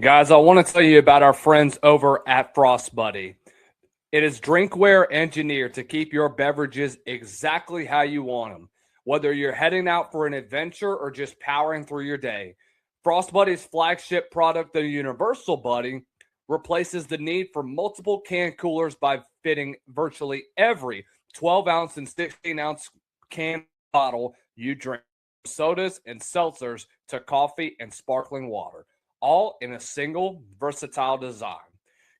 Guys, I want to tell you about our friends over at Frost Buddy. It is drinkware engineered to keep your beverages exactly how you want them. Whether you're heading out for an adventure or just powering through your day, Frost Buddy's flagship product, the Universal Buddy, replaces the need for multiple can coolers by fitting virtually every 12-ounce and 16-ounce can bottle you drink, sodas and seltzers to coffee and sparkling water, all in a single versatile design.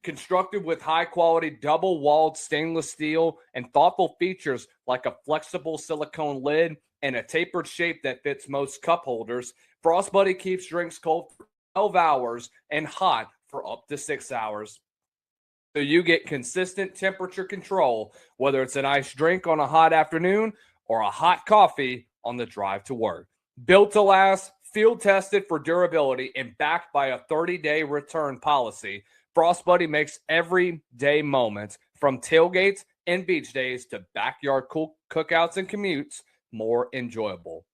Constructed with high-quality double-walled stainless steel and thoughtful features like a flexible silicone lid and a tapered shape that fits most cup holders, Frost Buddy keeps drinks cold for 12 hours and hot for up to 6 hours. So you get consistent temperature control, whether it's an iced drink on a hot afternoon or a hot coffee on the drive to work. Built to last, field tested for durability, and backed by a 30-day return policy, Frost Buddy makes everyday moments, from tailgates and beach days to backyard cookouts and commutes, more enjoyable.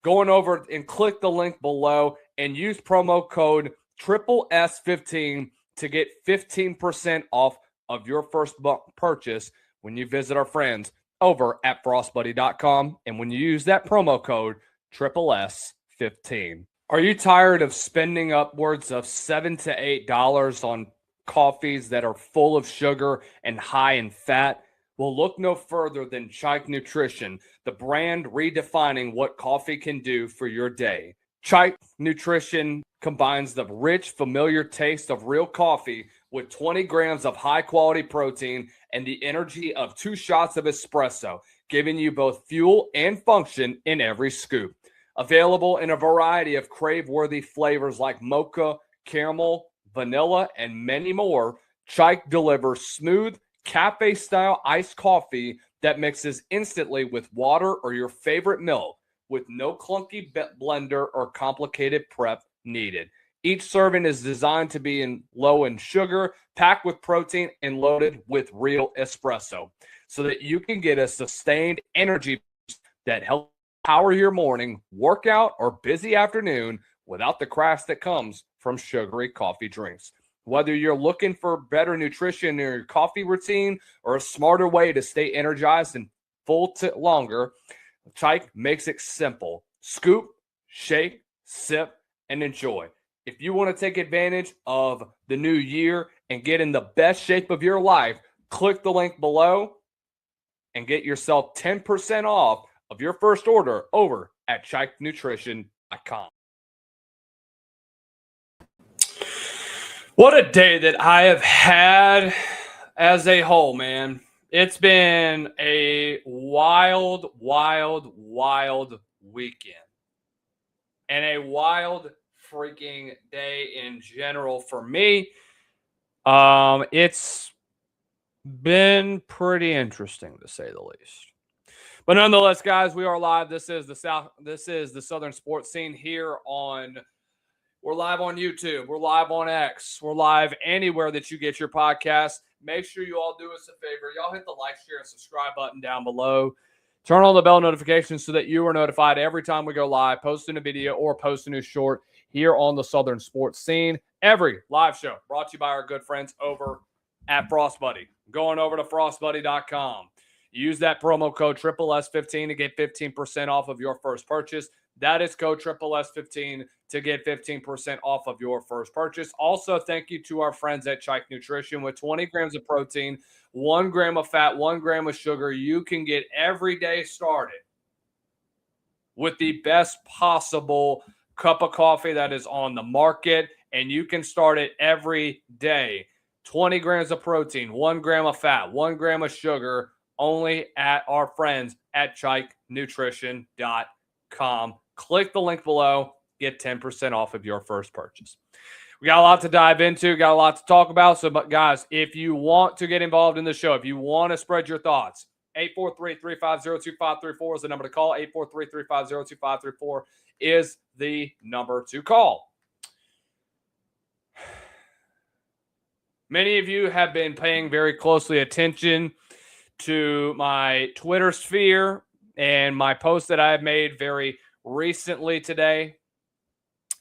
Going over and click the link below and use promo code SSS15 to get 15% off of your first purchase when you visit our friends over at frostbuddy.com. And when you use that promo code SSS15. Are you tired of spending upwards of $7 to $8 on coffees that are full of sugar and high in fat? Well, look no further than Chike Nutrition, the brand redefining what coffee can do for your day. Chike Nutrition combines the rich, familiar taste of real coffee with 20 grams of high-quality protein and the energy of 2 shots of espresso, giving you both fuel and function in every scoop. Available in a variety of crave-worthy flavors like mocha, caramel, vanilla, and many more, Chike delivers smooth, cafe-style iced coffee that mixes instantly with water or your favorite milk, with no clunky blender or complicated prep needed. Each serving is designed to be low in sugar, packed with protein, and loaded with real espresso, so that you can get a sustained energy that helps power your morning, workout, or busy afternoon without the crash that comes from sugary coffee drinks. Whether you're looking for better nutrition in your coffee routine or a smarter way to stay energized and full longer, Chike makes it simple. Scoop, shake, sip, and enjoy. If you want to take advantage of the new year and get in the best shape of your life, click the link below and get yourself 10% off of your first order over at ChikeNutrition.com. What a day that I have had as a whole, man. It's been a wild, wild, wild weekend. And a wild freaking day in general for me. It's been pretty interesting, to say the least. But nonetheless, guys, we are live. This is the Southern Sports Scene here on. We're live on YouTube. We're live on X. We're live anywhere that you get your podcast. Make sure you all do us a favor. Y'all hit the like, share, and subscribe button down below. Turn on the bell notifications so that you are notified every time we go live, post a new video or post a new short here on the Southern Sports Scene. Every live show brought to you by our good friends over at Frost Buddy. Going over to frostbuddy.com. Use that promo code SSS15 to get 15% off of your first purchase. That is code SSS15 to get 15% off of your first purchase. Also, thank you to our friends at Chike Nutrition. With 20 grams of protein, 1 gram of fat, 1 gram of sugar, you can get every day started with the best possible cup of coffee that is on the market, and you can start it every day. 20 grams of protein, 1 gram of fat, 1 gram of sugar, only at our friends at ChikeNutrition.com. Click the link below. Get 10% off of your first purchase. We got a lot to dive into, got a lot to talk about. So, but guys, if you want to get involved in the show, if you want to spread your thoughts, 843-350-2534 is the number to call. 843-350-2534 is the number to call. Many of you have been paying very closely attention to my Twitter sphere and my post that I have made very recently today.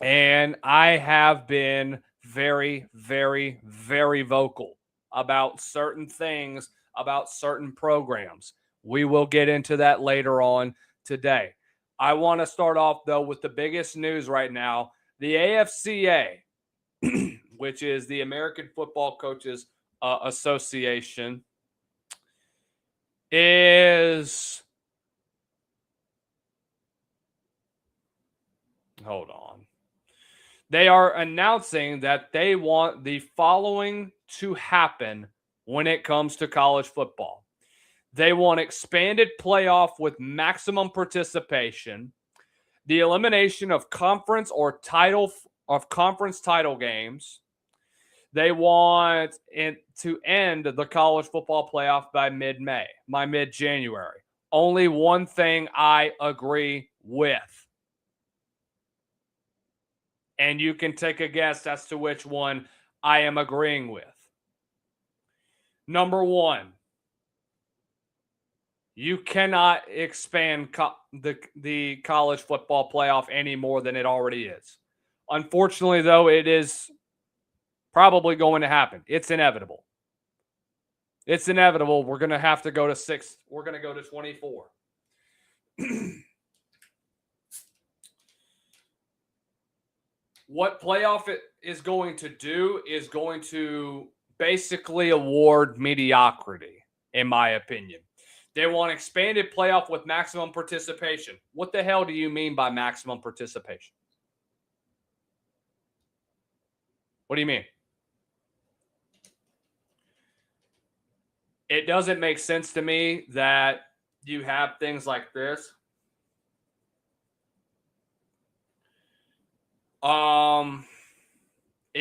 And I have been very, very, very vocal about certain things, about certain programs. We will get into that later on today. I want to start off, though, with the biggest news right now. The AFCA, which is the American Football Coaches Association, is hold on. They are announcing that they want the following to happen when it comes to college football. They want expanded playoff with maximum participation, the elimination of conference title games. They want to end the college football playoff by mid-January. Only one thing I agree with. And you can take a guess as to which one I am agreeing with. Number one, you cannot expand the college football playoff any more than it already is. Unfortunately, though, it is probably going to happen. It's inevitable. It's inevitable. We're going to have to go to 6. We're going to go to 24. What playoff it is going to do is going to basically award mediocrity, in my opinion. They want expanded playoff with maximum participation. What the hell do you mean by maximum participation? What do you mean? It doesn't make sense to me that you have things like this.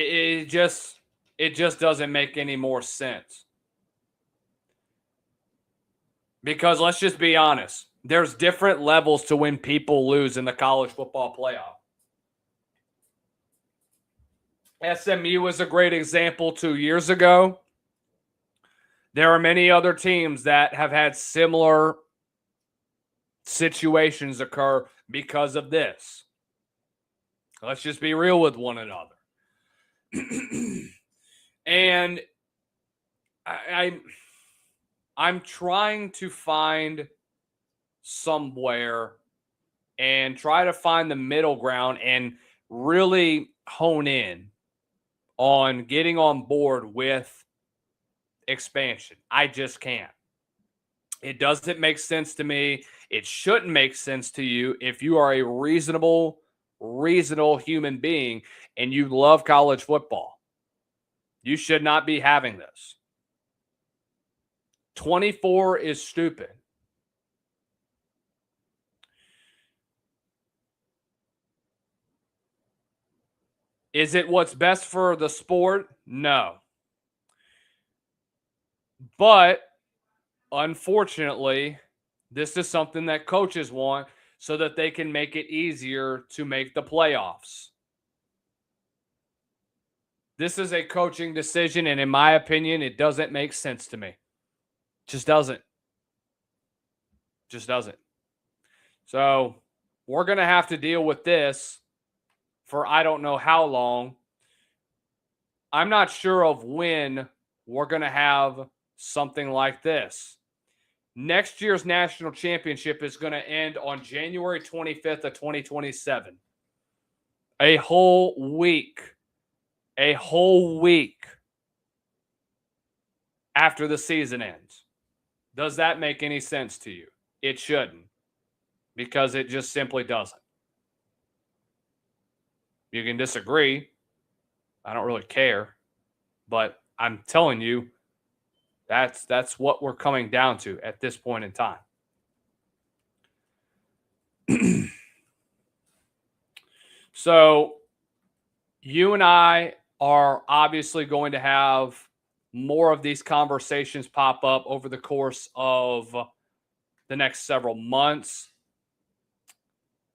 It just doesn't make any more sense. Because let's just be honest, there's different levels to when people lose in the college football playoff. SMU was a great example 2 years ago. There are many other teams that have had similar situations occur because of this. Let's just be real with one another. And I'm trying to find somewhere and try to find the middle ground and really hone in on getting on board with expansion. I just can't. It doesn't make sense to me. It shouldn't make sense to you if you are a reasonable human being and you love college football. You should not be having this. 24 is stupid. Is it what's best for the sport? No. But unfortunately, this is something that coaches want so that they can make it easier to make the playoffs. This is a coaching decision, and in my opinion, it doesn't make sense to me. Just doesn't. Just doesn't. So we're going to have to deal with this for I don't know how long. I'm not sure of when we're going to have something like this. Next year's national championship is going to end on January 25th of 2027. A whole week. A whole week after the season ends. Does that make any sense to you? It shouldn't, because it just simply doesn't. You can disagree. I don't really care. But I'm telling you, that's what we're coming down to at this point in time. So you and I are obviously going to have more of these conversations pop up over the course of the next several months.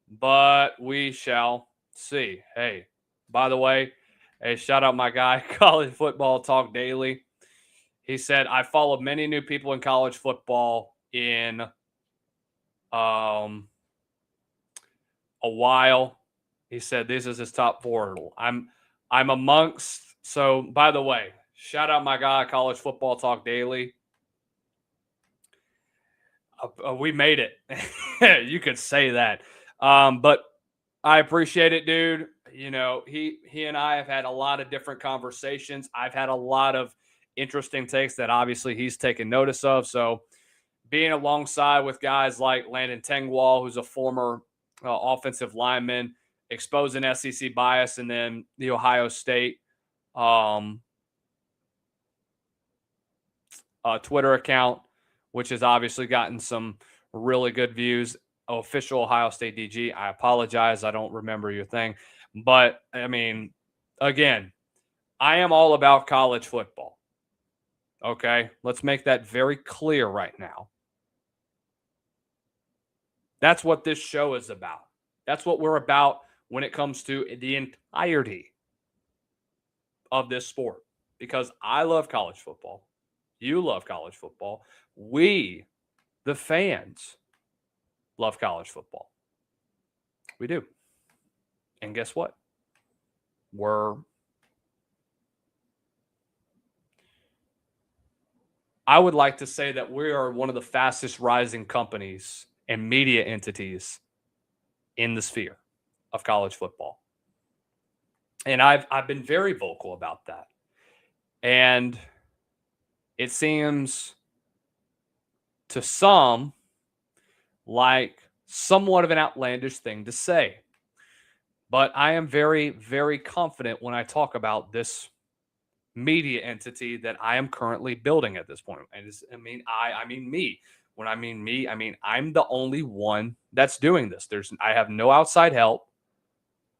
But we shall see. Hey, by the way, hey, shout out my guy, College Football Talk Daily. He said, I followed many new people in college football in a while. He said this is his top 4. I'm amongst. So, by the way, shout out my guy, College Football Talk Daily. We made it. You could say that. But I appreciate it, dude. You know, he and I have had a lot of different conversations. I've had a lot of interesting takes that obviously he's taken notice of. So being alongside with guys like Landon Tengwall, who's a former offensive lineman, exposing SEC bias, and then the Ohio State Twitter account, which has obviously gotten some really good views. Official Ohio State DG. I apologize. I don't remember your thing. But, I mean, again, I am all about college football. Okay? Let's make that very clear right now. That's what this show is about. That's what we're about when it comes to the entirety of this sport. Because I love college football. You love college football. We, the fans, love college football. We do. And guess what? I would like to say that we are one of the fastest rising companies and media entities in the sphere of college football. And I've been very vocal about that. And it seems to some like somewhat of an outlandish thing to say. But I am very, very confident when I talk about this media entity that I am currently building at this point. And I mean me. When I mean me, I mean I'm the only one that's doing this. I have no outside help.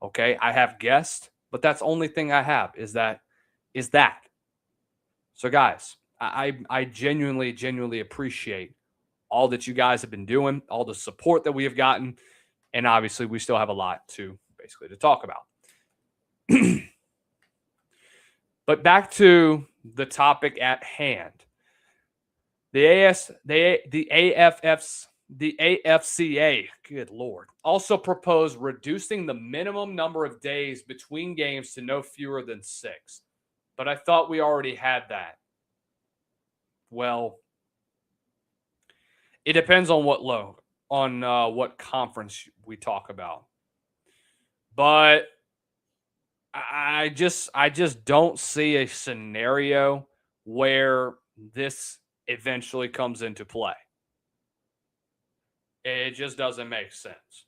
Okay, I have guests, but that's the only thing I have is that. So guys, I genuinely appreciate all that you guys have been doing, all the support that we have gotten, and obviously we still have a lot to talk about. But back to the topic at hand. The AFCA, good Lord, also proposed reducing the minimum number of days between games to no fewer than 6. But I thought we already had that. Well, it depends on what conference we talk about. But I just don't see a scenario where this eventually comes into play. It just doesn't make sense.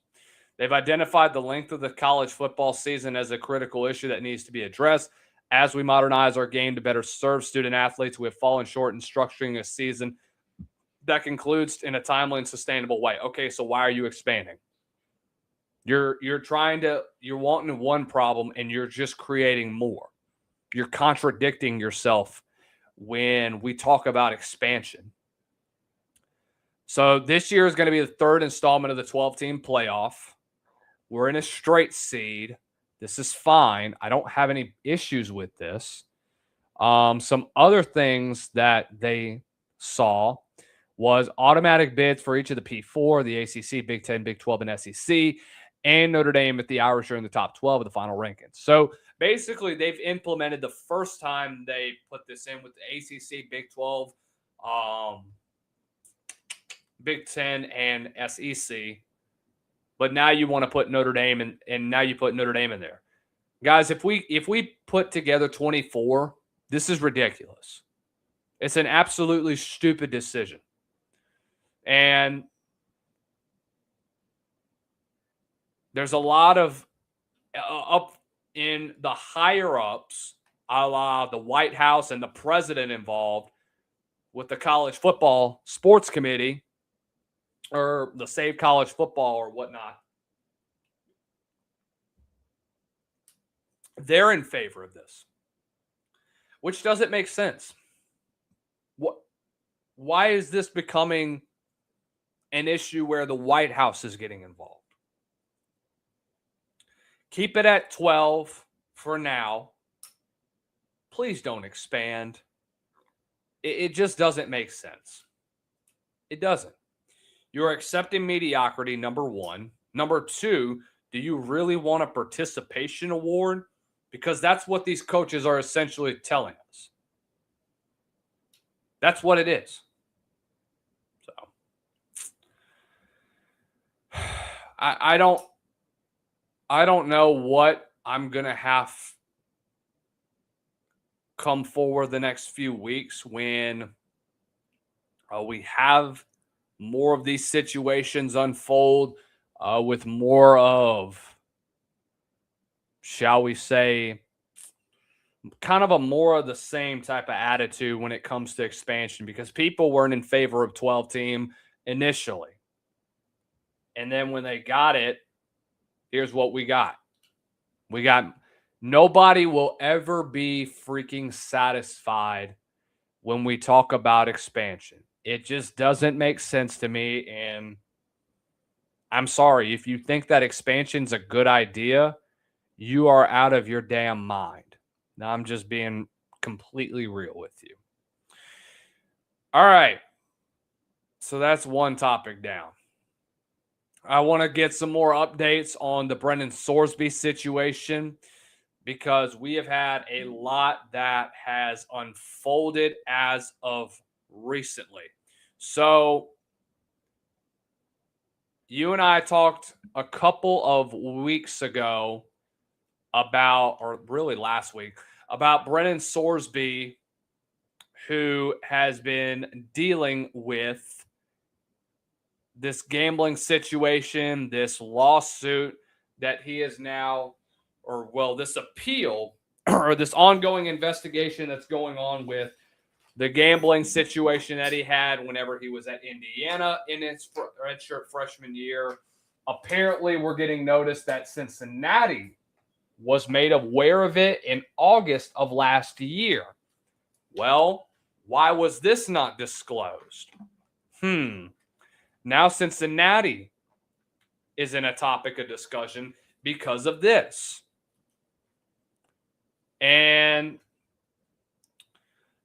They've identified the length of the college football season as a critical issue that needs to be addressed. As we modernize our game to better serve student athletes, we have fallen short in structuring a season that concludes in a timely and sustainable way. Okay, so why are you expanding? You're wanting one problem and you're just creating more. You're contradicting yourself when we talk about expansion. So this year is going to be the third installment of the 12-team playoff. We're in a straight seed. This is fine. I don't have any issues with this. Some other things that they saw was automatic bids for each of the P4, the ACC, Big 10, Big 12, and SEC, and Notre Dame if the Irish are in the top 12 of the final rankings. So basically, they've implemented the first time they put this in with the ACC, Big 12, Big 10, and SEC. But now you want to put Notre Dame in, and now you put Notre Dame in there. Guys, if we put together 24, this is ridiculous. It's an absolutely stupid decision. And there's a lot of up in the higher ups, a la the White House and the president involved with the College Football Sports Committee or the Save College Football or whatnot. They're in favor of this, which doesn't make sense. Why is this becoming an issue where the White House is getting involved? Keep it at 12 for now. Please don't expand. It just doesn't make sense. It doesn't. You're accepting mediocrity, number one. Number two, do you really want a participation award? because that's what these coaches are essentially telling us. That's what it is. So I don't know what I'm going to have come forward the next few weeks when we have more of these situations unfold with more of, shall we say, kind of a more of the same type of attitude when it comes to expansion, because people weren't in favor of 12 team initially. And then when they got it, here's what we got. Nobody will ever be freaking satisfied when we talk about expansion. It just doesn't make sense to me. And I'm sorry, if you think that expansion's a good idea, you are out of your damn mind. Now, I'm just being completely real with you. All right. So that's one topic down. I want to get some more updates on the Brendan Sorsby situation, because we have had a lot that has unfolded as of recently. So you and I talked a couple of weeks ago about, or really last week, about Brendan Sorsby, who has been dealing with this gambling situation, this lawsuit that he is now, or well, this appeal or this ongoing investigation that's going on with the gambling situation that he had whenever he was at Indiana in his redshirt freshman year. Apparently, we're getting notice that Cincinnati was made aware of it in August of last year. Well, why was this not disclosed? Now Cincinnati is in a topic of discussion because of this. And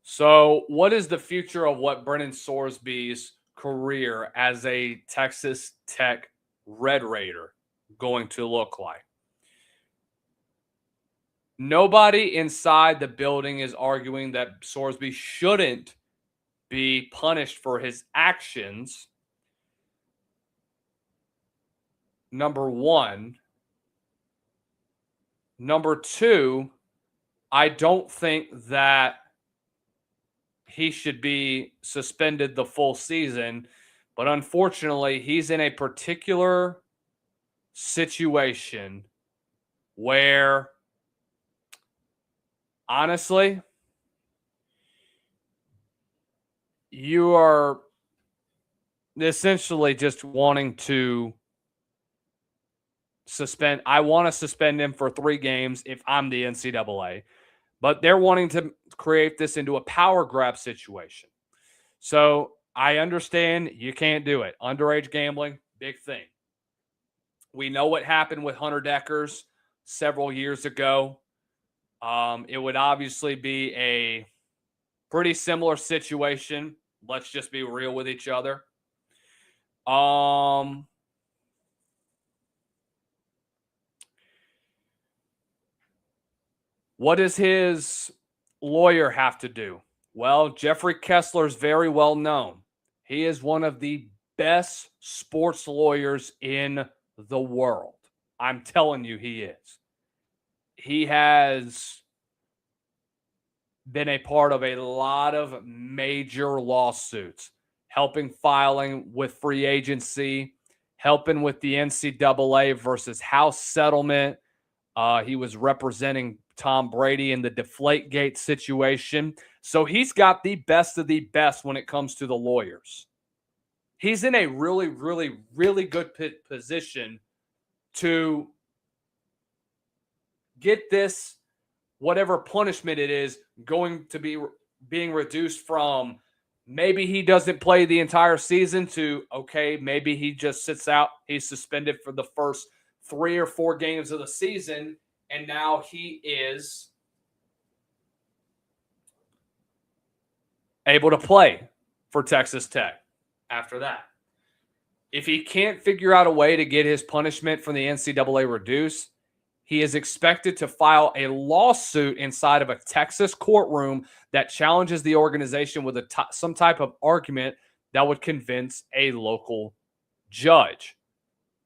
so what is the future of what Brendan Sorsby's career as a Texas Tech Red Raider going to look like? Nobody inside the building is arguing that Sorsby shouldn't be punished for his actions. Number one. Number two, I don't think that he should be suspended the full season, but unfortunately, he's in a particular situation where, honestly, you are essentially just wanting to suspend. I want to suspend him for 3 games if I'm the NCAA, but they're wanting to create this into a power grab situation. So I understand you can't do it. Underage gambling, big thing. We know what happened with Hunter Deckers several years ago. It would obviously be a pretty similar situation. Let's just be real with each other. What does his lawyer have to do? Well, Jeffrey Kessler is very well known. He is one of the best sports lawyers in the world. I'm telling you, he is. He has been a part of a lot of major lawsuits, helping filing with free agency, helping with the NCAA versus House settlement. He was representing Tom Brady in the Deflategate situation. So he's got the best of the best when it comes to the lawyers. He's in a really, really, really good position to get this, whatever punishment it is, going to be being reduced from maybe he doesn't play the entire season to, okay, maybe he just sits out. He's suspended for the first 3 or 4 games of the season, and now he is able to play for Texas Tech after that. If he can't figure out a way to get his punishment from the NCAA reduced, he is expected to file a lawsuit inside of a Texas courtroom that challenges the organization with some type of argument that would convince a local judge.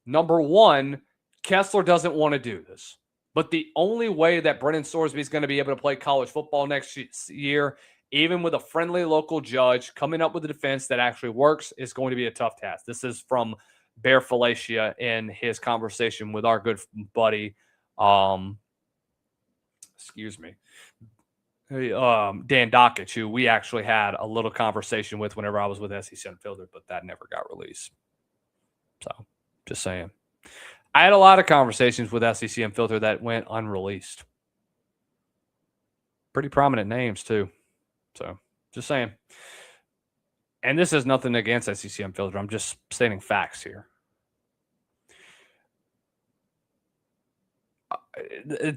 Number one, Kessler doesn't want to do this. But the only way that Brennan Sorsby is going to be able to play college football next year, even with a friendly local judge coming up with a defense that actually works, is going to be a tough task. This is from Bear Falacia in his conversation with our good buddy, Dan Dockich, who we actually had a little conversation with whenever I was with SEC Unfiltered, but that never got released. So, just saying. I had a lot of conversations with SEC Unfiltered that went unreleased. Pretty prominent names, too. So, just saying. And this is nothing against SEC Unfiltered. I'm just stating facts here.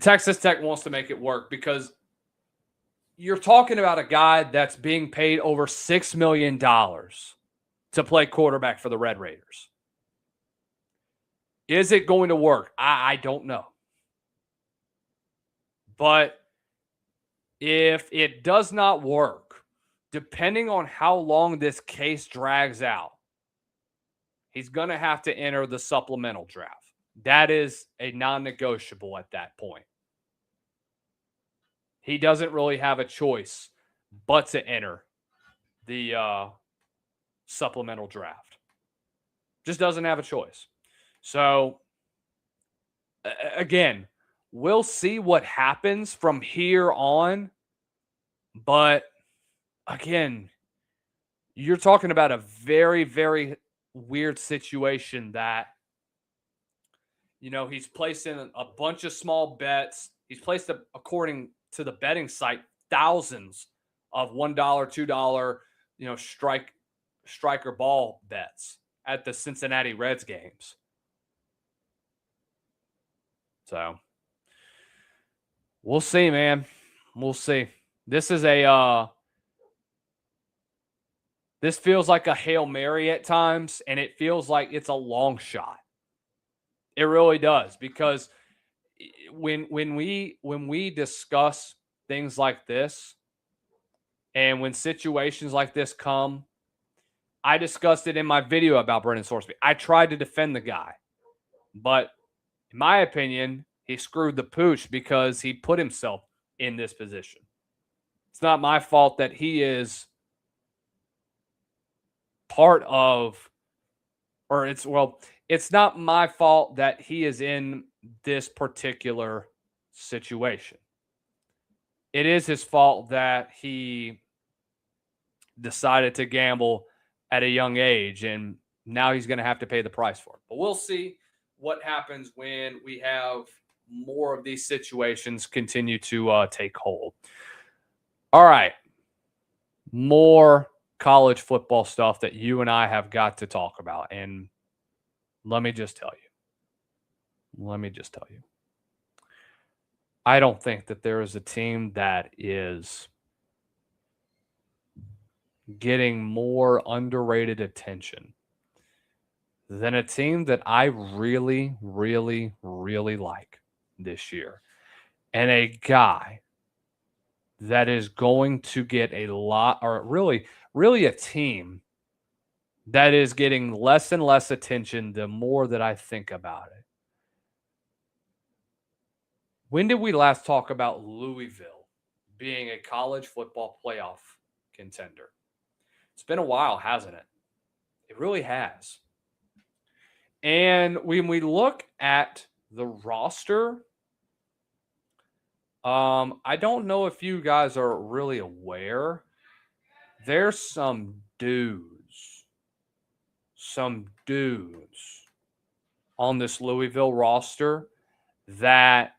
Texas Tech wants to make it work because you're talking about a guy that's being paid over $6 million to play quarterback for the Red Raiders. Is it going to work? I don't know. But if it does not work, depending on how long this case drags out, he's going to have to enter the supplemental draft. That is a non-negotiable at that point. He doesn't really have a choice but to enter the supplemental draft. Just doesn't have a choice. So, again, we'll see what happens from here on. But, again, you're talking about a very, very weird situation that, you know, he's placed in a bunch of small bets. He's placed, according to the betting site, thousands of $1, $2, striker ball bets at the Cincinnati Reds games. So, we'll see, man. We'll see. This is this feels like a Hail Mary at times, and it feels like it's a long shot. It really does, because when we discuss things like this, and when situations like this come, I discussed it in my video about Brennan Sorsby. I tried to defend the guy, but in my opinion, he screwed the pooch because he put himself in this position. It's not my fault that he is part of, it's not my fault that he is in this particular situation. It is his fault that he decided to gamble at a young age, and now he's going to have to pay the price for it. But we'll see what happens when we have more of these situations continue to take hold. All right. More college football stuff that you and I have got to talk about. And let me just tell you. I don't think that there is a team that is getting more underrated attention than a team that I really, really, really like this year. And a guy that is going to get a lot, or really a team that is getting less and less attention the more that I think about it. When did we last talk about Louisville being a college football playoff contender? It's been a while, hasn't it? It really has. And when we look at the roster, I don't know if you guys are really aware. There's some dudes on this Louisville roster that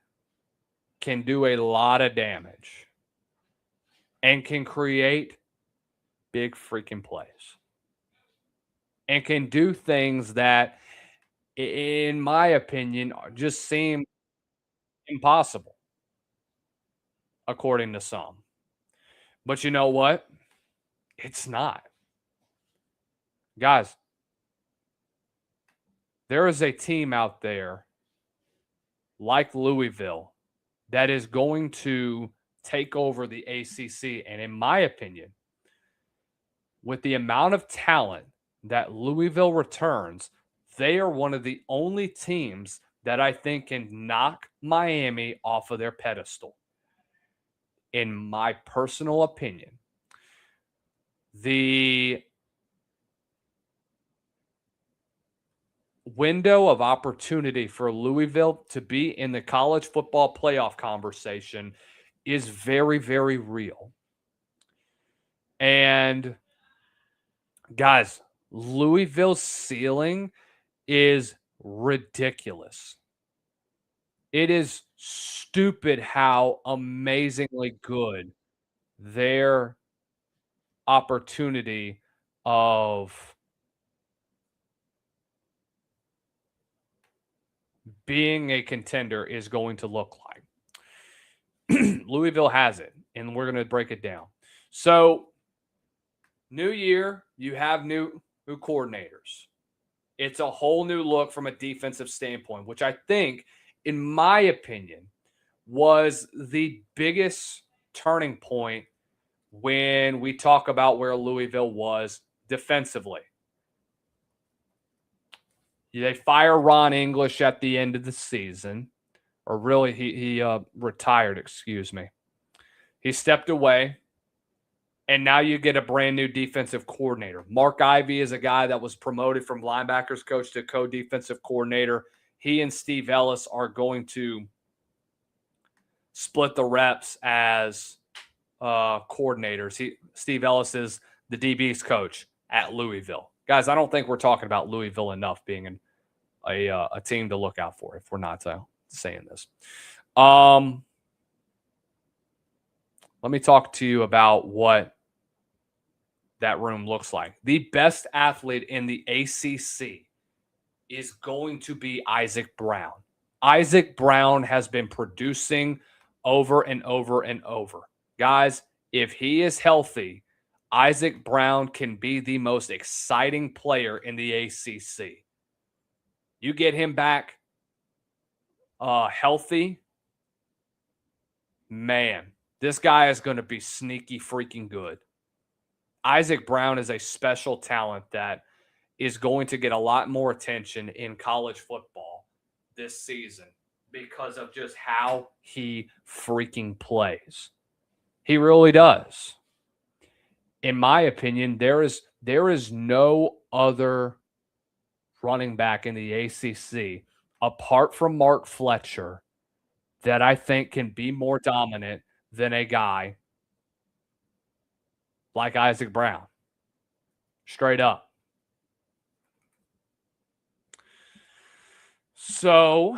can do a lot of damage and can create big freaking plays and can do things that, in my opinion, just seem impossible, according to some. But you know what? It's not. Guys, there is a team out there like Louisville that is going to take over the ACC. And in my opinion, with the amount of talent that Louisville returns, they are one of the only teams that I think can knock Miami off of their pedestal. In my personal opinion, the window of opportunity for Louisville to be in the college football playoff conversation is very, very real. And guys, Louisville's ceiling is ridiculous. It is stupid how amazingly good their opportunity of being a contender is going to look like. Louisville has it, and we're going to break it down. So, new year, you have new coordinators. It's a whole new look from a defensive standpoint, which I think, in my opinion, was the biggest turning point when we talk about where Louisville was defensively. They fire Ron English at the end of the season, or really he retired, excuse me. He stepped away, and now you get a brand new defensive coordinator. Mark Ivey is a guy that was promoted from linebackers coach to co-defensive coordinator. He and Steve Ellis are going to split the reps as coordinators. Steve Ellis is the DB's coach at Louisville. Guys, I don't think we're talking about Louisville enough being a team to look out for if we're not saying this. Let me talk to you about what that room looks like. The best athlete in the ACC is going to be Isaac Brown. Isaac Brown has been producing over and over and over. Guys, if he is healthy, Isaac Brown can be the most exciting player in the ACC. You get him back healthy, man, this guy is going to be sneaky freaking good. Isaac Brown is a special talent that is going to get a lot more attention in college football this season because of just how he freaking plays. He really does. In my opinion, there is no other running back in the ACC apart from Mark Fletcher that I think can be more dominant than a guy like Isaac Brown. Straight up. So,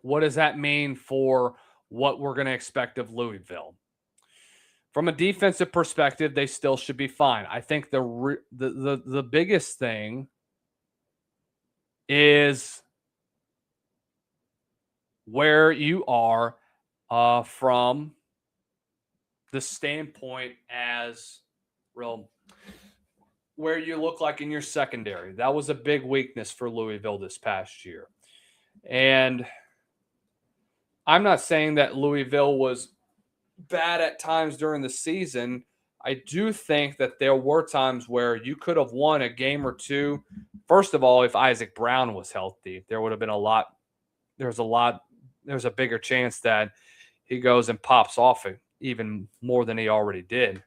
what does that mean for what we're going to expect of Louisville? From a defensive perspective, they still should be fine. I think the biggest thing is where you are from the standpoint as where you look like in your secondary. That was a big weakness for Louisville this past year. And I'm not saying that Louisville was bad at times during the season. I do think that there were times where you could have won a game or two. First of all, if Isaac Brown was healthy, there would have been there's a bigger chance that he goes and pops off it even more than he already did.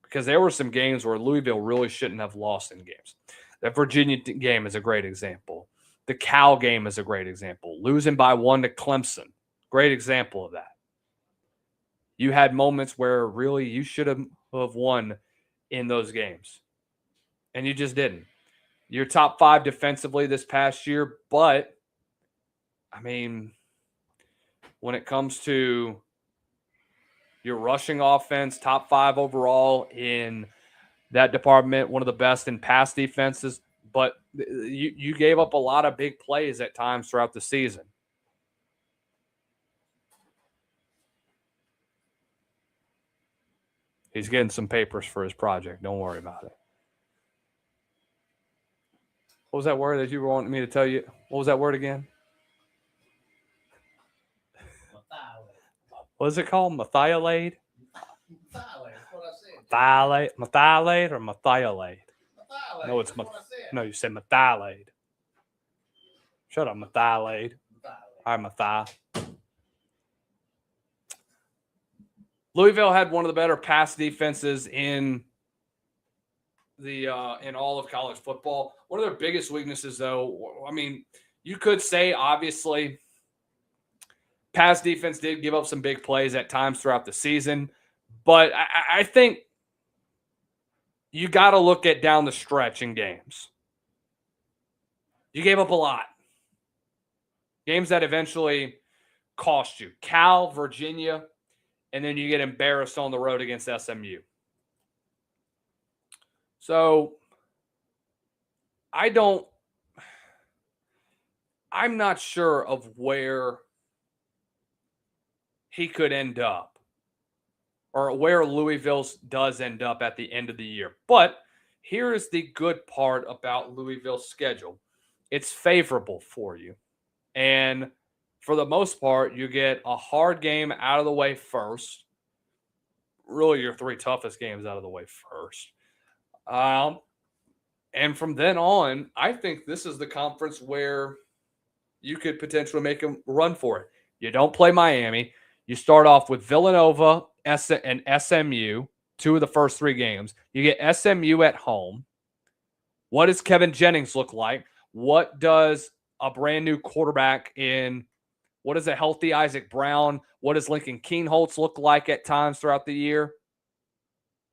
Because there were some games where Louisville really shouldn't have lost in games. That Virginia game is a great example. The Cal game is a great example. Losing by 1 to Clemson, great example of that. You had moments where really you should have won in those games, and you just didn't. You're top 5 defensively this past year, but, I mean, when it comes to your rushing offense, top 5 overall in that department, one of the best in pass defenses, but you gave up a lot of big plays at times throughout the season. He's getting some papers for his project. Don't worry about it. What was that word that you were wanting me to tell you? What was that word again? What is it called? Methylate? Methylate, that's what I said. Methylate or methylate? Methylate, No, it's that's what I said. no, you said methylate. Shut up, methylate. Methylate. All right, methyl. Louisville had one of the better pass defenses in all of college football. One of their biggest weaknesses, though, I mean, you could say obviously pass defense did give up some big plays at times throughout the season, but I think you got to look at down the stretch in games. You gave up a lot. Games that eventually cost you. Cal, Virginia, and then you get embarrassed on the road against SMU. So I'm not sure of where he could end up or where Louisville does end up at the end of the year. But here is the good part about Louisville's schedule. It's favorable for you. And for the most part, you get a hard game out of the way first. Really, your three toughest games out of the way first. And from then on, I think this is the conference where you could potentially make a run for it. You don't play Miami. You start off with Villanova and SMU, two of the first three games. You get SMU at home. What does Kevin Jennings look like? What does a brand new quarterback in – what does a healthy Isaac Brown? What does Lincoln Kienholz look like at times throughout the year?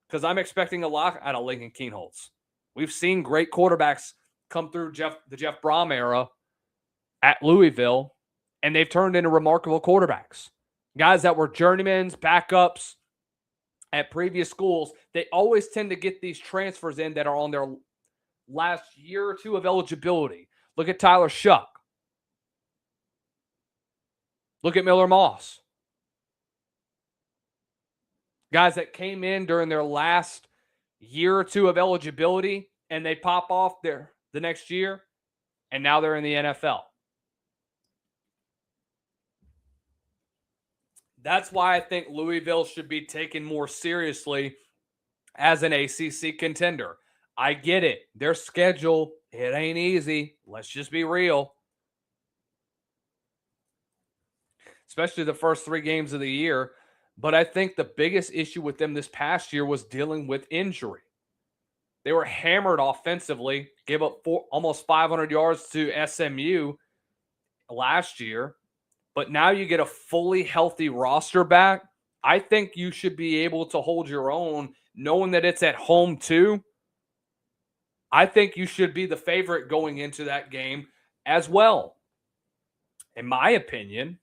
Because I'm expecting a lot out of Lincoln Kienholz. We've seen great quarterbacks come through the Jeff Brom era at Louisville, and they've turned into remarkable quarterbacks. Guys that were journeymans, backups at previous schools, they always tend to get these transfers in that are on their last year or two of eligibility. Look at Tyler Shuck. Look at Miller Moss. Guys that came in during their last year or two of eligibility, and they pop off there the next year, and now they're in the NFL. That's why I think Louisville should be taken more seriously as an ACC contender. I get it. Their schedule, it ain't easy. Let's just be real. Especially the first three games of the year. But I think the biggest issue with them this past year was dealing with injury. They were hammered offensively, gave up almost 500 yards to SMU last year. But now you get a fully healthy roster back. I think you should be able to hold your own, knowing that it's at home too. I think you should be the favorite going into that game as well. In my opinion,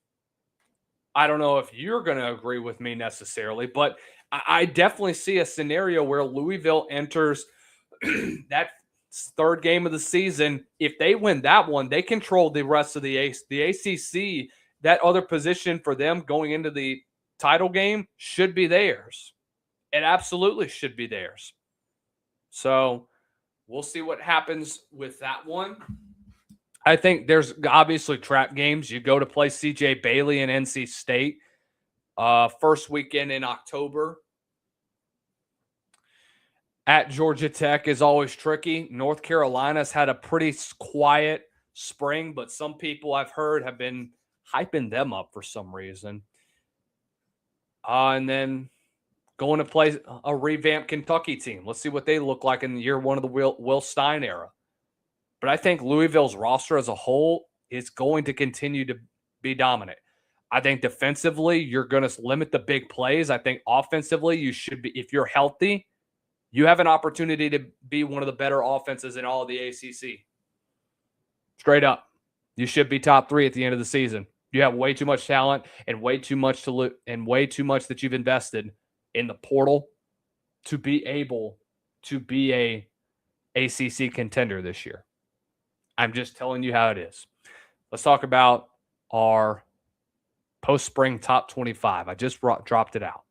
I don't know if you're going to agree with me necessarily, but I definitely see a scenario where Louisville enters that third game of the season. If they win that one, they control the rest of the ACC. That other position for them going into the title game should be theirs. It absolutely should be theirs. So we'll see what happens with that one. I think there's obviously trap games. You go to play CJ Bailey and NC State first weekend in October. At Georgia Tech is always tricky. North Carolina's had a pretty quiet spring, but some people I've heard have been hyping them up for some reason. And then going to play a revamped Kentucky team. Let's see what they look like in year one of the Will Stein era. But I think Louisville's roster as a whole is going to continue to be dominant. I think defensively, you're going to limit the big plays. I think offensively, you should be, if you're healthy, you have an opportunity to be one of the better offenses in all of the ACC. Straight up. You should be top three at the end of the season. You have way too much talent and way too much that you've invested in the portal to be able to be a ACC contender this year. I'm just telling you how it is. Let's talk about our post-spring top 25. I just dropped it out.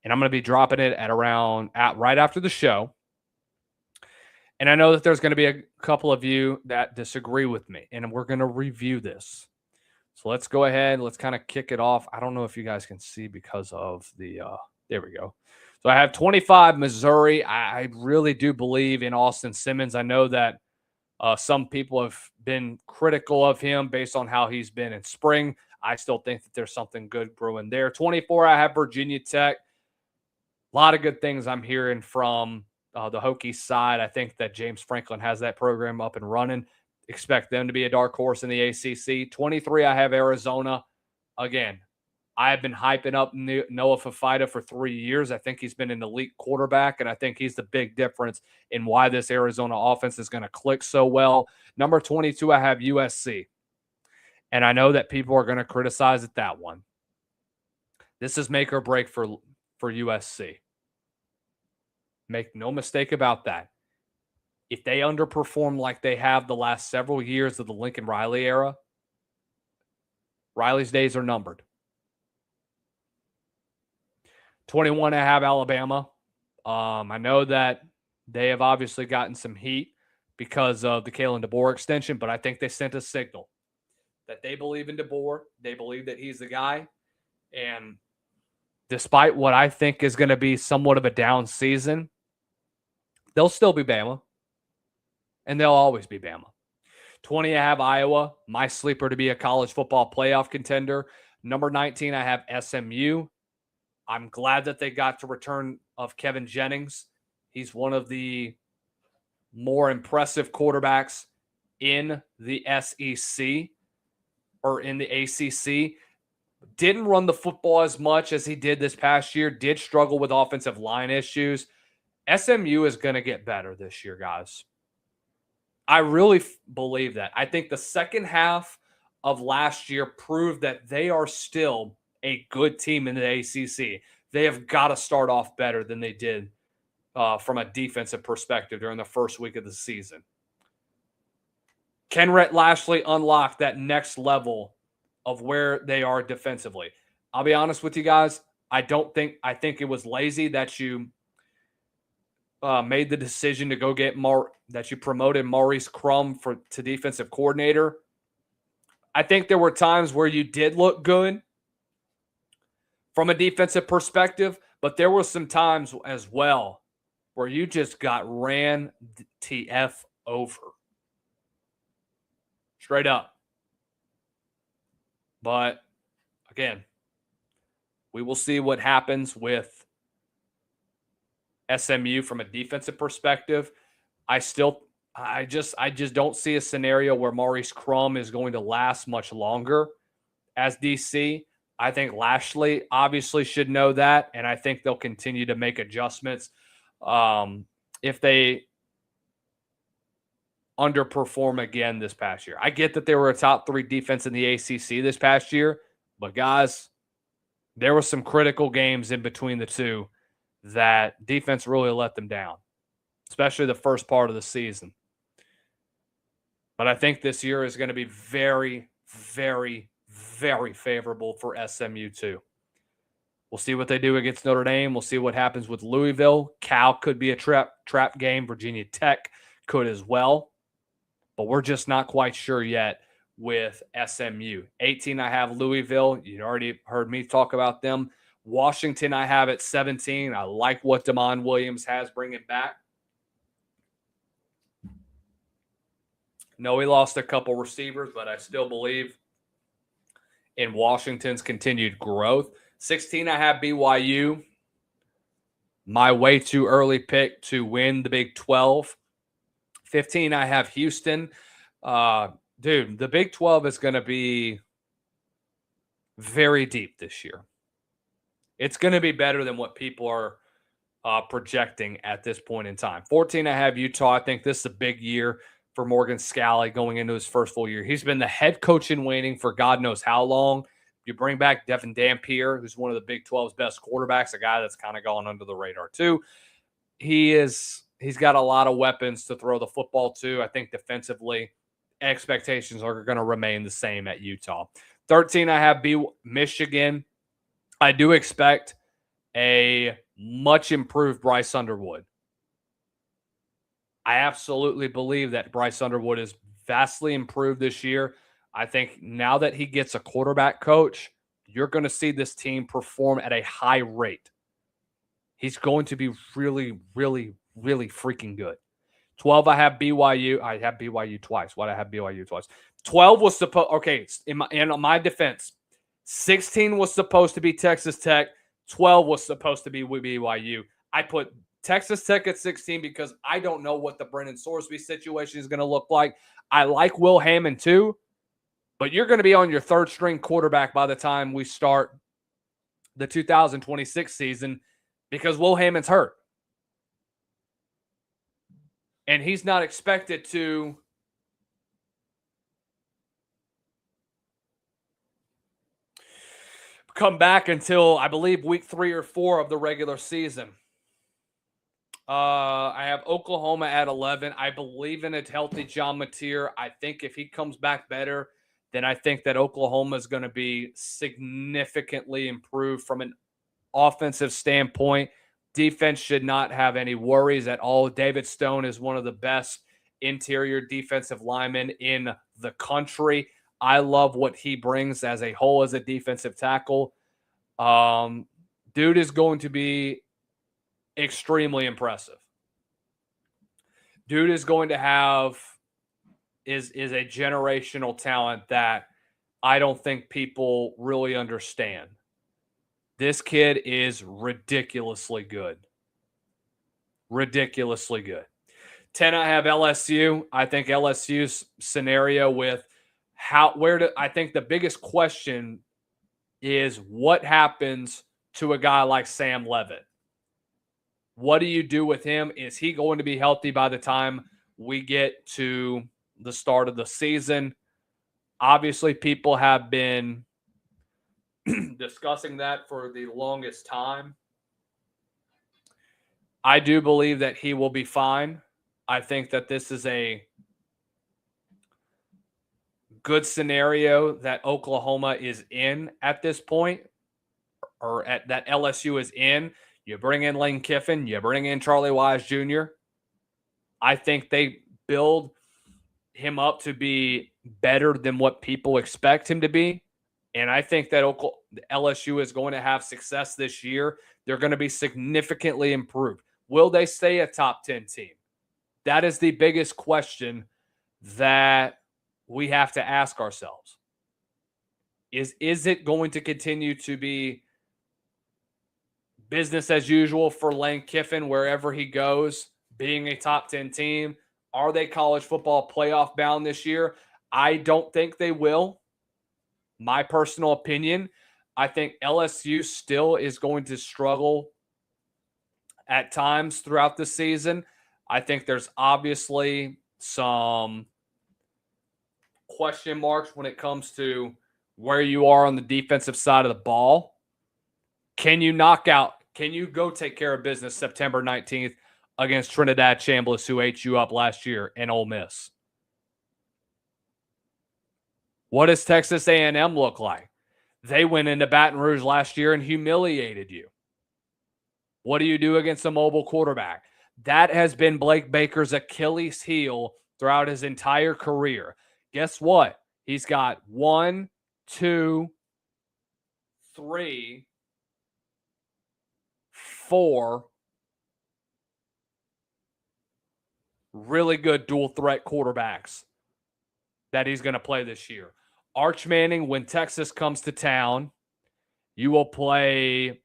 And I'm going to be dropping it at right after the show. And I know that there's going to be a couple of you that disagree with me, and we're going to review this. So let's go ahead. Let's kind of kick it off. I don't know if you guys can see because of the there we go. So I have 25 Missouri. I really do believe in Austin Simmons. I know that some people have been critical of him based on how he's been in spring. I still think that there's something good brewing there. 24, I have Virginia Tech. A lot of good things I'm hearing from the Hokies side. I think that James Franklin has that program up and running. Expect them to be a dark horse in the ACC. 23, I have Arizona. Again, I have been hyping up Noah Fafita for 3 years. I think he's been an elite quarterback, and I think he's the big difference in why this Arizona offense is going to click so well. Number 22, I have USC. And I know that people are going to criticize it, that one. This is make or break for USC. Make no mistake about that. If they underperform like they have the last several years of the Lincoln Riley era, Riley's days are numbered. 21, I have Alabama. I know that they have obviously gotten some heat because of the Kalen DeBoer extension, but I think they sent a signal that they believe in DeBoer. They believe that he's the guy. And despite what I think is going to be somewhat of a down season, they'll still be Bama. And they'll always be Bama. 20, I have Iowa, my sleeper to be a college football playoff contender. Number 19, I have SMU. I'm glad that they got the return of Kevin Jennings. He's one of the more impressive quarterbacks in the SEC or in the ACC. Didn't run the football as much as he did this past year. Did struggle with offensive line issues. SMU is going to get better this year, guys. I really believe that. I think the second half of last year proved that they are still a good team in the ACC. They have got to start off better than they did from a defensive perspective during the first week of the season. Can Rhett Lashlee unlock that next level of where they are defensively? I'll be honest with you guys. I think it was lazy that you made the decision to go get that you promoted Maurice Crum to defensive coordinator. I think there were times where you did look good from a defensive perspective, but there were some times as well where you just got ran TF over. Straight up. But again, we will see what happens with SMU from a defensive perspective. I just don't see a scenario where Maurice Crum is going to last much longer as DC. I think Lashlee obviously should know that, and I think they'll continue to make adjustments if they underperform again this past year. I get that they were a top 3 defense in the ACC this past year, but guys, there were some critical games in between the two that defense really let them down, especially the first part of the season. But I think this year is going to be very, very, very favorable for SMU too. We'll see what they do against Notre Dame. We'll see what happens with Louisville. Cal could be a trap game. Virginia Tech could as well. But we're just not quite sure yet with SMU. 18, I have Louisville. You already heard me talk about them. Washington, I have at 17. I like what Damon Williams has bringing back. No, he lost a couple receivers, but I still believe in Washington's continued growth. 16, I have BYU. My way too early pick to win the Big 12. 15, I have Houston. Dude, the Big 12 is going to be very deep this year. It's going to be better than what people are projecting at this point in time. 14, I have Utah. I think this is a big year for Morgan Scalley going into his first full year. He's been the head coach in waiting for God knows how long. You bring back Devin Dampier, who's one of the Big 12's best quarterbacks, a guy that's kind of gone under the radar too. He's got a lot of weapons to throw the football to. I think defensively, expectations are going to remain the same at Utah. 13, I have Michigan. I do expect a much improved Bryce Underwood. I absolutely believe that Bryce Underwood is vastly improved this year. I think now that he gets a quarterback coach, you're going to see this team perform at a high rate. He's going to be really, really, really freaking good. 12, I have BYU. I have BYU twice. Why did I have BYU twice? 12 was supposed, okay, in my defense, 16 was supposed to be Texas Tech. 12 was supposed to be BYU. I put Texas Tech at 16 because I don't know what the Brennan Sorsby situation is going to look like. I like Will Hammond too, but you're going to be on your third string quarterback by the time we start the 2026 season because Will Hammond's hurt. And he's not expected to come back until, I believe, week 3 or 4 of the regular season. I have Oklahoma at 11. I believe in a healthy John Mateer. I think if he comes back better, then I think that Oklahoma is going to be significantly improved from an offensive standpoint. Defense should not have any worries at all. David Stone is one of the best interior defensive linemen in the country. I love what he brings as a whole as a defensive tackle. Dude is going to be extremely impressive. Dude is going to have is a generational talent that I don't think people really understand. This kid is ridiculously good. Ridiculously good. 10, I have LSU. I think LSU's scenario with I think the biggest question is what happens to a guy like Sam Leavitt? What do you do with him? Is he going to be healthy by the time we get to the start of the season? Obviously, people have been discussing that for the longest time. I do believe that he will be fine. I think that this is a good scenario that Oklahoma is in at this point, or that LSU is in. You bring in Lane Kiffin, you bring in Charlie Wise Jr. I think they build him up to be better than what people expect him to be. And I think that LSU is going to have success this year. They're going to be significantly improved. Will they stay a top 10 team? That is the biggest question that we have to ask ourselves. Is it going to continue to be business as usual for Lane Kiffin wherever he goes, being a top 10 team? Are they college football playoff bound this year? I don't think they will. My personal opinion, I think LSU still is going to struggle at times throughout the season. I think there's obviously some question marks when it comes to where you are on the defensive side of the ball. Can you go take care of business September 19th against Trinidad Chambliss, who ate you up last year, and Ole Miss? What does Texas A&M look like? They went into Baton Rouge last year and humiliated you. What do you do against a mobile quarterback? That has been Blake Baker's Achilles heel throughout his entire career. Guess what? He's got 1, 2, 3, 4 really good dual threat quarterbacks that he's going to play this year. Arch Manning, when Texas comes to town, you will play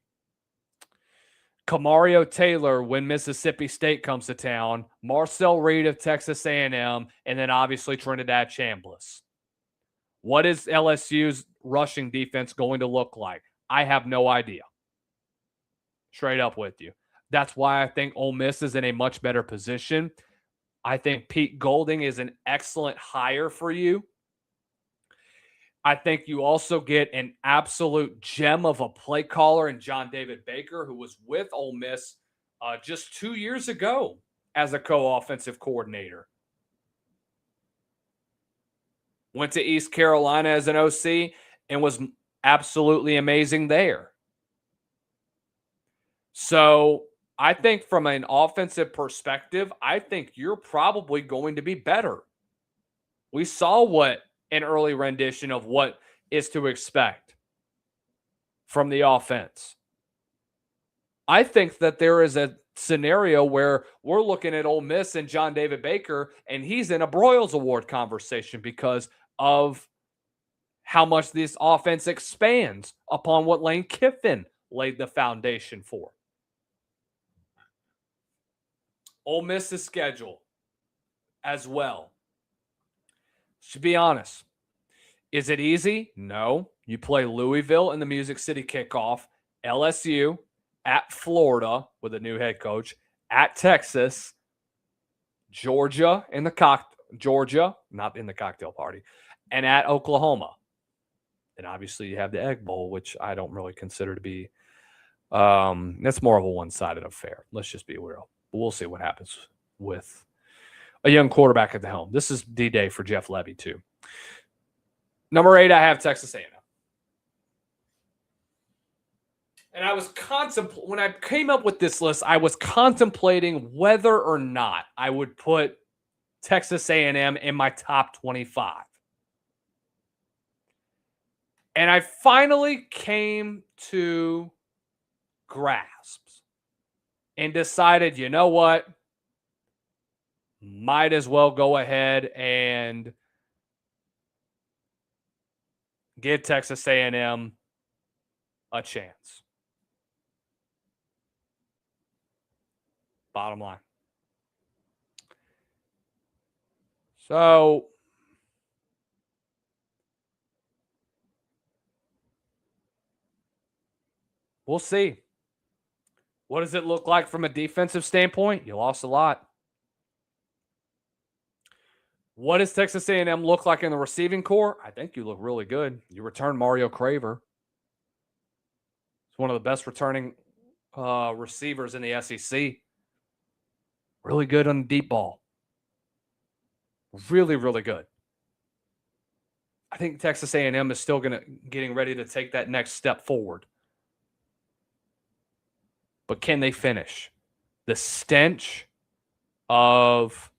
Kamario Taylor when Mississippi State comes to town, Marcel Reed of Texas A&M, and then obviously Trinidad Chambliss. What is LSU's rushing defense going to look like? I have no idea. Straight up with you. That's why I think Ole Miss is in a much better position. I think Pete Golding is an excellent hire for you. I think you also get an absolute gem of a play caller in John David Baker, who was with Ole Miss just 2 years ago as a co-offensive coordinator. Went to East Carolina as an OC and was absolutely amazing there. So I think from an offensive perspective, I think you're probably going to be better. We saw what an early rendition of what is to expect from the offense. I think that there is a scenario where we're looking at Ole Miss and John David Baker, and he's in a Broyles Award conversation because of how much this offense expands upon what Lane Kiffin laid the foundation for. Ole Miss's schedule as well. To be honest, is it easy? No. You play Louisville in the Music City kickoff, LSU, at Florida with a new head coach, at Texas, Georgia, not in the cocktail party, and at Oklahoma. And obviously you have the Egg Bowl, which I don't really consider to be that's more of a one-sided affair. Let's just be real. But we'll see what happens with a young quarterback at the helm. This is D-Day for Jeff Levy, too. Number 8, I have Texas A&M. And I was when I came up with this list, I was contemplating whether or not I would put Texas A&M in my top 25. And I finally came to grasps and decided, you know what? Might as well go ahead and give Texas A&M a chance. Bottom line. So we'll see. What does it look like from a defensive standpoint? You lost a lot. What does Texas A&M look like in the receiving core? I think you look really good. You return Mario Craver. He's one of the best returning receivers in the SEC. Really good on the deep ball. Really, really good. I think Texas A&M is still getting ready to take that next step forward. But can they finish? The stench of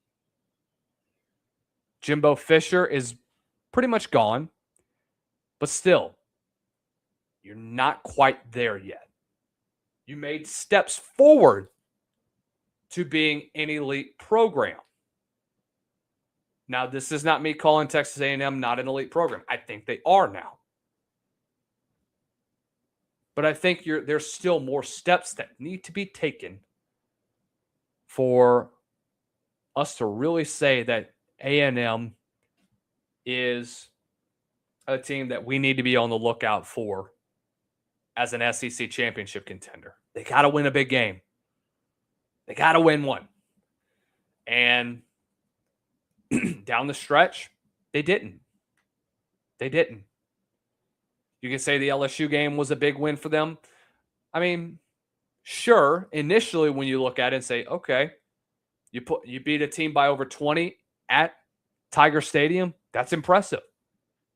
Jimbo Fisher is pretty much gone. But still, you're not quite there yet. You made steps forward to being an elite program. Now, this is not me calling Texas A&M not an elite program. I think they are now. But I think there's still more steps that need to be taken for us to really say that A&M is a team that we need to be on the lookout for as an SEC championship contender. They got to win a big game. They got to win one. And down the stretch, they didn't. They didn't. You can say the LSU game was a big win for them. I mean, sure, initially when you look at it and say, okay, you beat a team by over 20 at Tiger Stadium, that's impressive.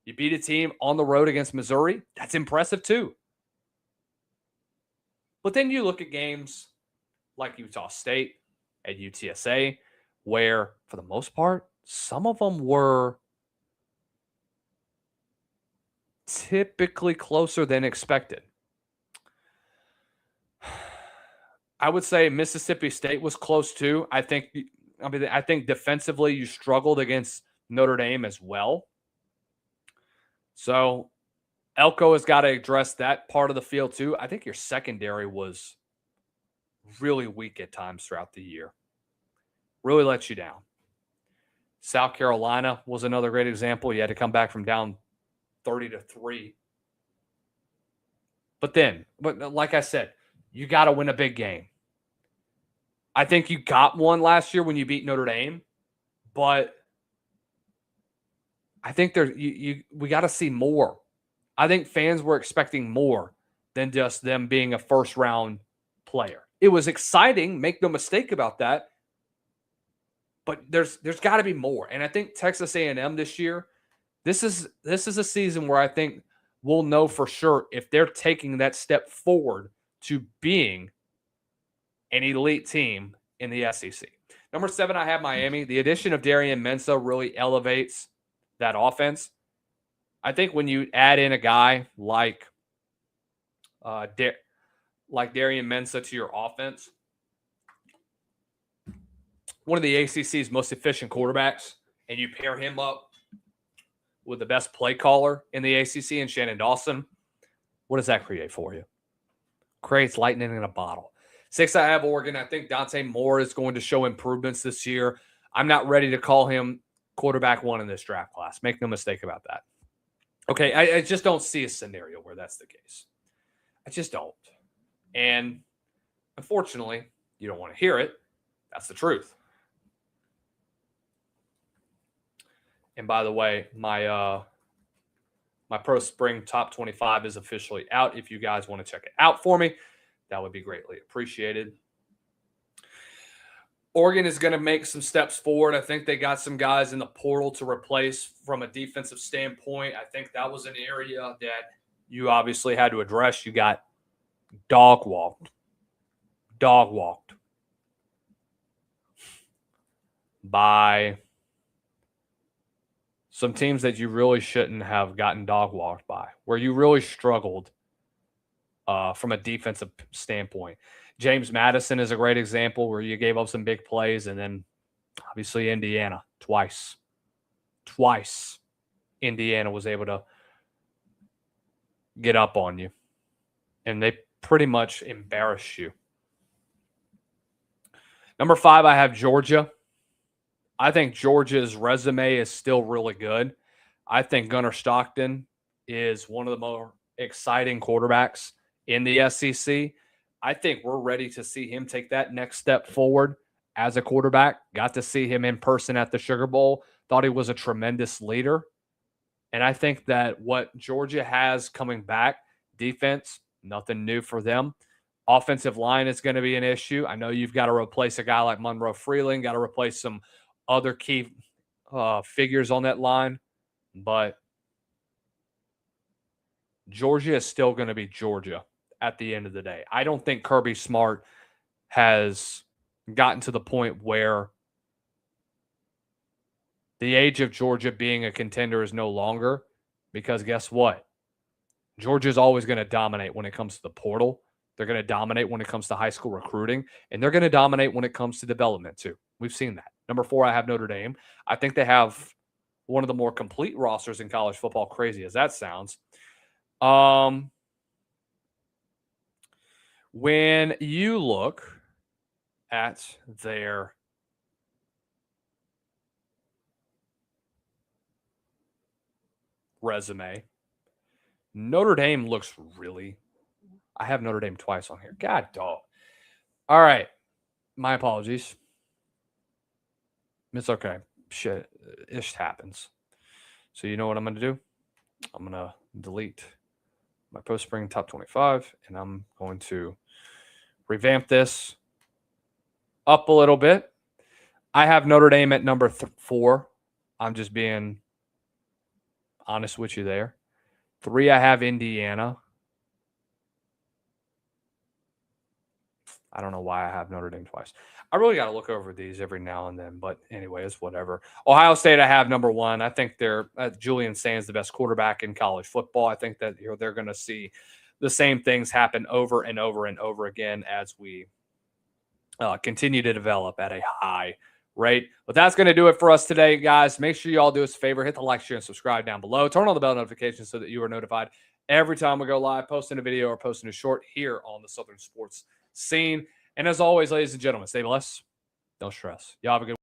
You beat a team on the road against Missouri, that's impressive too. But then you look at games like Utah State at UTSA, where for the most part, some of them were typically closer than expected. I would say Mississippi State was close too. I think defensively you struggled against Notre Dame as well. So Elko has got to address that part of the field too. I think your secondary was really weak at times throughout the year. Really let you down. South Carolina was another great example. You had to come back from down 30-3. But like I said, you got to win a big game. I think you got one last year when you beat Notre Dame, but I think we got to see more. I think fans were expecting more than just them being a first-round player. It was exciting, make no mistake about that, but there's got to be more. And I think Texas A&M this year, this is a season where I think we'll know for sure if they're taking that step forward to being an elite team in the SEC. Number 7, I have Miami. The addition of Darian Mensah really elevates that offense. I think when you add in a guy like Darian Mensah to your offense, one of the ACC's most efficient quarterbacks, and you pair him up with the best play caller in the ACC and Shannon Dawson, what does that create for you? Creates lightning in a bottle. 6, I have Oregon. I think Dante Moore is going to show improvements this year. I'm not ready to call him quarterback 1 in this draft class. Make no mistake about that. Okay, I just don't see a scenario where that's the case. I just don't. And unfortunately, you don't want to hear it. That's the truth. And by the way, my Pro Spring Top 25 is officially out. If you guys want to check it out for me, that would be greatly appreciated. Oregon is going to make some steps forward. I think they got some guys in the portal to replace from a defensive standpoint. I think that was an area that you obviously had to address. You got dog walked by some teams that you really shouldn't have gotten dog walked by, where you really struggled from a defensive standpoint. James Madison is a great example where you gave up some big plays, and then obviously Indiana twice. Indiana was able to get up on you, and they pretty much embarrassed you. Number 5, I have Georgia. I think Georgia's resume is still really good. I think Gunnar Stockton is one of the more exciting quarterbacks in the SEC. I think we're ready to see him take that next step forward as a quarterback. Got to see him in person at the Sugar Bowl. Thought he was a tremendous leader. And I think that what Georgia has coming back, defense, nothing new for them. Offensive line is going to be an issue. I know you've got to replace a guy like Monroe Freeland, got to replace some other key figures on that line, but Georgia is still going to be Georgia at the end of the day. I don't think Kirby Smart has gotten to the point where the age of Georgia being a contender is no longer, because guess what? Georgia is always going to dominate when it comes to the portal. They're going to dominate when it comes to high school recruiting, and they're going to dominate when it comes to development too. We've seen that. Number 4, I have Notre Dame. I think they have one of the more complete rosters in college football, crazy as that sounds. When you look at their resume, Notre Dame looks really – I have Notre Dame twice on here. God, dog. All right. My apologies. It's okay. Shit. It happens. So you know what I'm going to do? I'm going to delete my post-spring top 25, and I'm going to revamp this up a little bit. I have Notre Dame at number 4. I'm just being honest with you there. 3, I have Indiana. I don't know why I have Notre Dame twice. I really got to look over these every now and then, but anyway, it's whatever. Ohio State, I have number 1. I think they're Julian Sands the best quarterback in college football. I think that they're going to see the same things happen over and over and over again as we continue to develop at a high rate. But that's going to do it for us today, guys. Make sure you all do us a favor. Hit the like, share, and subscribe down below. Turn on the bell notifications so that you are notified every time we go live, posting a video or posting a short here on the Southern Sports Scene. And as always, ladies and gentlemen, stay blessed. Don't stress. Y'all have a good